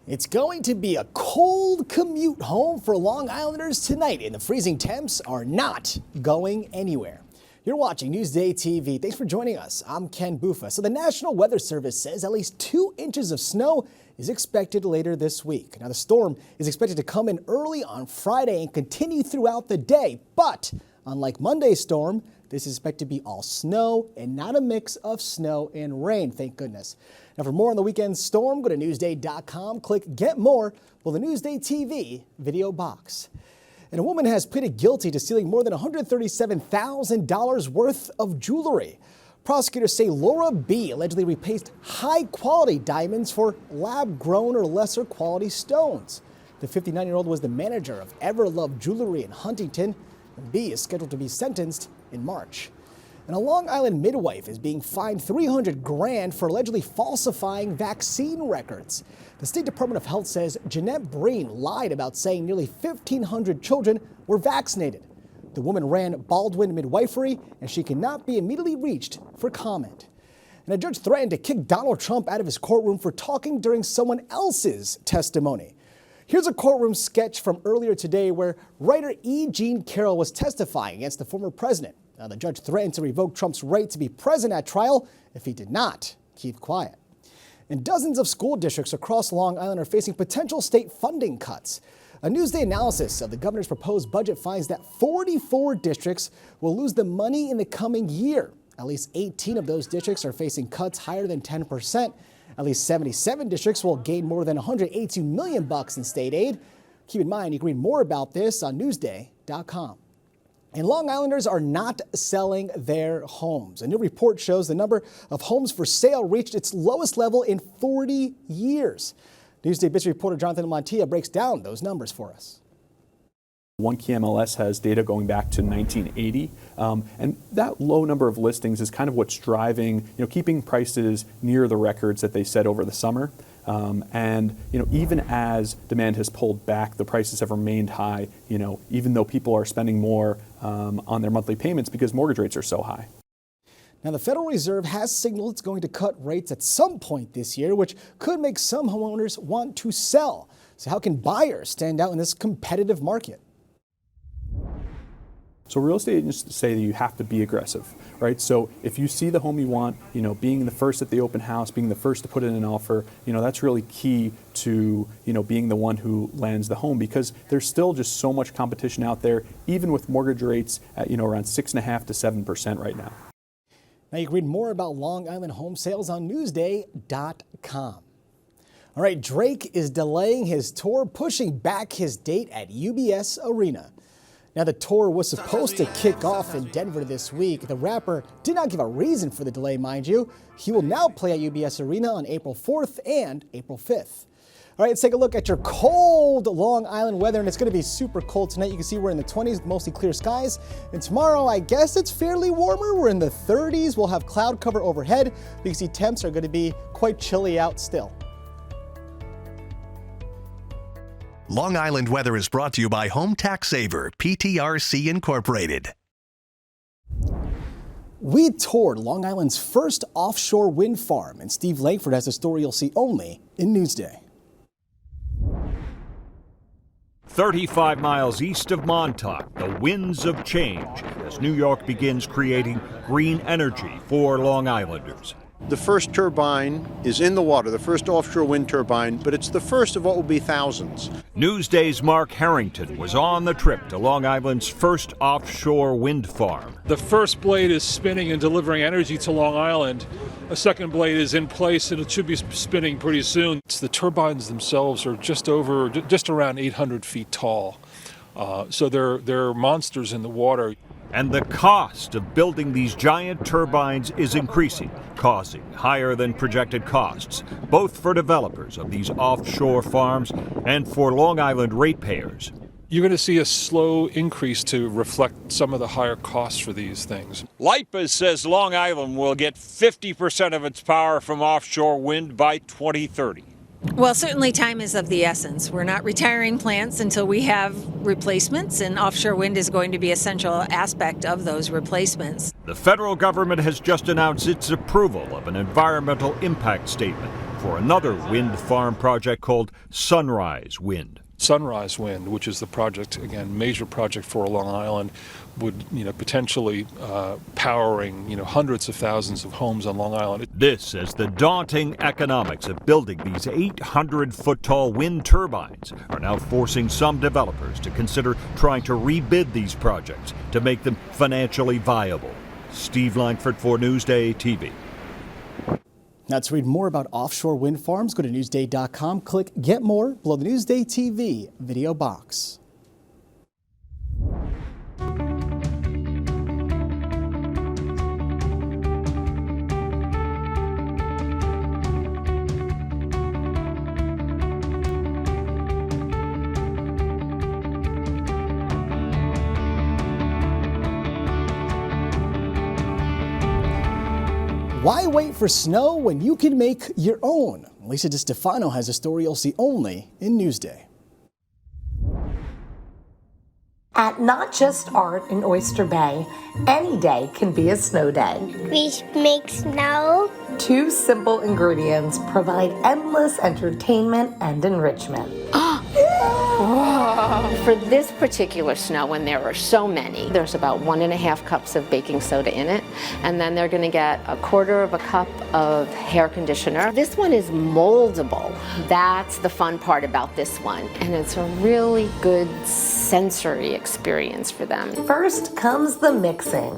It's going to be a cold commute home for Long Islanders tonight, and the freezing temps are not going anywhere. You're watching Newsday TV. Thanks for joining us. I'm Ken Bufa. So the National Weather Service says at least 2 inches of snow is expected later this week. Now the storm is expected to come in early on Friday and continue throughout the day. But unlike Monday's storm, this is expected to be all snow and not a mix of snow and rain, thank goodness. Now for more on the weekend storm, go to Newsday.com, click Get More, or the Newsday TV video box. And a woman has pleaded guilty to stealing more than $137,000 worth of jewelry. Prosecutors say Laura B. allegedly replaced high-quality diamonds for lab-grown or lesser quality stones. The 59-year-old was the manager of Everlove Jewelry in Huntington, and B. is scheduled to be sentenced in March. And a Long Island midwife is being fined $300,000 for allegedly falsifying vaccine records. The State Department of Health says Jeanette Breen lied about saying nearly 1,500 children were vaccinated. The woman ran Baldwin Midwifery, and she cannot be immediately reached for comment. And a judge threatened to kick Donald Trump out of his courtroom for talking during someone else's testimony. Here's a courtroom sketch from earlier today where writer E. Jean Carroll was testifying against the former president. Now, the judge threatened to revoke Trump's right to be present at trial if he did not keep quiet. And dozens of school districts across Long Island are facing potential state funding cuts. A Newsday analysis of the governor's proposed budget finds that 44 districts will lose the money in the coming year. At least 18 of those districts are facing cuts higher than 10%. At least 77 districts will gain more than $182 million in state aid. Keep in mind, you can read more about this on Newsday.com. And Long Islanders are not selling their homes. A new report shows the number of homes for sale reached its lowest level in 40 years. Newsday business reporter Jonathan Montilla breaks down those numbers for us. One key MLS has data going back to 1980, and that low number of listings is kind of what's driving, keeping prices near the records that they set over the summer. And even as demand has pulled back, the prices have remained high, even though people are spending more on their monthly payments because mortgage rates are so high. Now, the Federal Reserve has signaled it's going to cut rates at some point this year, which could make some homeowners want to sell. So how can buyers stand out in this competitive market? So real estate agents say that you have to be aggressive, right? So if you see the home you want, being the first at the open house, being the first to put in an offer, that's really key to, being the one who lands the home, because there's still just so much competition out there, even with mortgage rates at, around 6.5% to 7% right now. Now you can read more about Long Island home sales on Newsday.com. All right, Drake is delaying his tour, pushing back his date at UBS Arena. Now, the tour was supposed to kick off in Denver this week. The rapper did not give a reason for the delay, mind you. He will now play at UBS Arena on April 4th and April 5th. All right, let's take a look at your cold Long Island weather, and it's going to be super cold tonight. You can see we're in the 20s, mostly clear skies. And tomorrow, I guess it's fairly warmer. We're in the 30s. We'll have cloud cover overhead. You can see temps are going to be quite chilly out still. Long Island weather is brought to you by Home Tax Saver, PTRC Incorporated. We toured Long Island's first offshore wind farm, and Steve Langford has a story you'll see only in Newsday. 35 miles east of Montauk, the winds of change as New York begins creating green energy for Long Islanders. The first turbine is in the water, the first offshore wind turbine, but it's the first of what will be thousands. Newsday's Mark Harrington was on the trip to Long Island's first offshore wind farm. The first blade is spinning and delivering energy to Long Island. A second blade is in place and it should be spinning pretty soon. The turbines themselves are just around 800 feet tall. So they're monsters in the water. And the cost of building these giant turbines is increasing, causing higher than projected costs, both for developers of these offshore farms and for Long Island ratepayers. You're going to see a slow increase to reflect some of the higher costs for these things. LIPA says Long Island will get 50% of its power from offshore wind by 2030. Well, certainly time is of the essence. We're not retiring plants until we have replacements, and offshore wind is going to be a central aspect of those replacements. The federal government has just announced its approval of an environmental impact statement for another wind farm project called Sunrise Wind. Sunrise Wind, which is the project, again, major project for Long Island, would potentially powering hundreds of thousands of homes on Long Island. This as the daunting economics of building these 800-foot-tall wind turbines are now forcing some developers to consider trying to rebid these projects to make them financially viable. Steve Langford for Newsday TV. Now, to read more about offshore wind farms, go to Newsday.com, click Get More below the Newsday TV video box. Why wait for snow when you can make your own? Lisa DiStefano has a story you'll see only in Newsday. At Not Just Art in Oyster Bay, any day can be a snow day. We make snow. 2 simple ingredients provide endless entertainment and enrichment. For this particular snow, when there are so many, there's about 1.5 cups of baking soda in it, and then they're going to get 1/4 cup of hair conditioner. This one is moldable. That's the fun part about this one, and it's a really good sensory experience for them. First comes the mixing.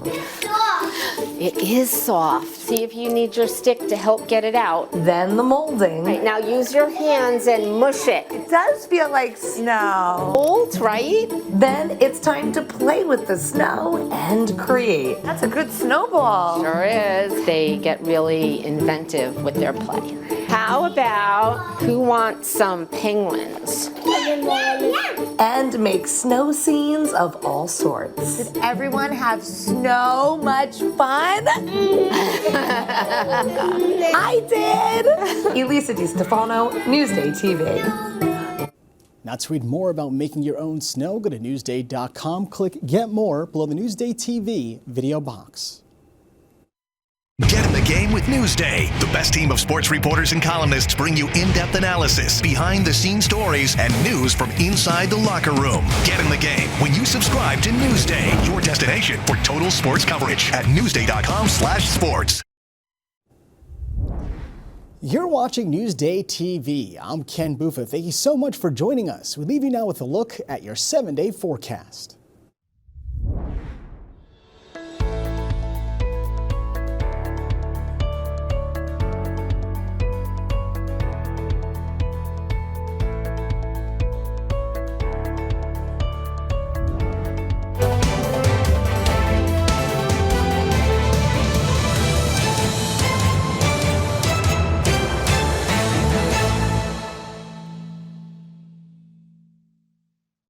It is soft. See if you need your stick to help get it out. Then the molding. Right, now use your hands and mush it. It does feel like snow. Mold, right? Then it's time to play with the snow and create. That's a good snowball. Sure is. They get really inventive with their play. How about who wants some penguins? And make snow scenes of all sorts. Did everyone have so much fun? I did! Elisa DiStefano, Newsday TV. Now, to read more about making your own snow, go to Newsday.com, click Get More below the Newsday TV video box. Get in the game with Newsday. The best team of sports reporters and columnists bring you in-depth analysis, behind-the-scenes stories, and news from inside the locker room. Get in the game when you subscribe to Newsday, your destination for total sports coverage at Newsday.com/sports. You're watching Newsday TV. I'm Ken Buffa. Thank you so much for joining us. We leave you now with a look at your 7-day forecast.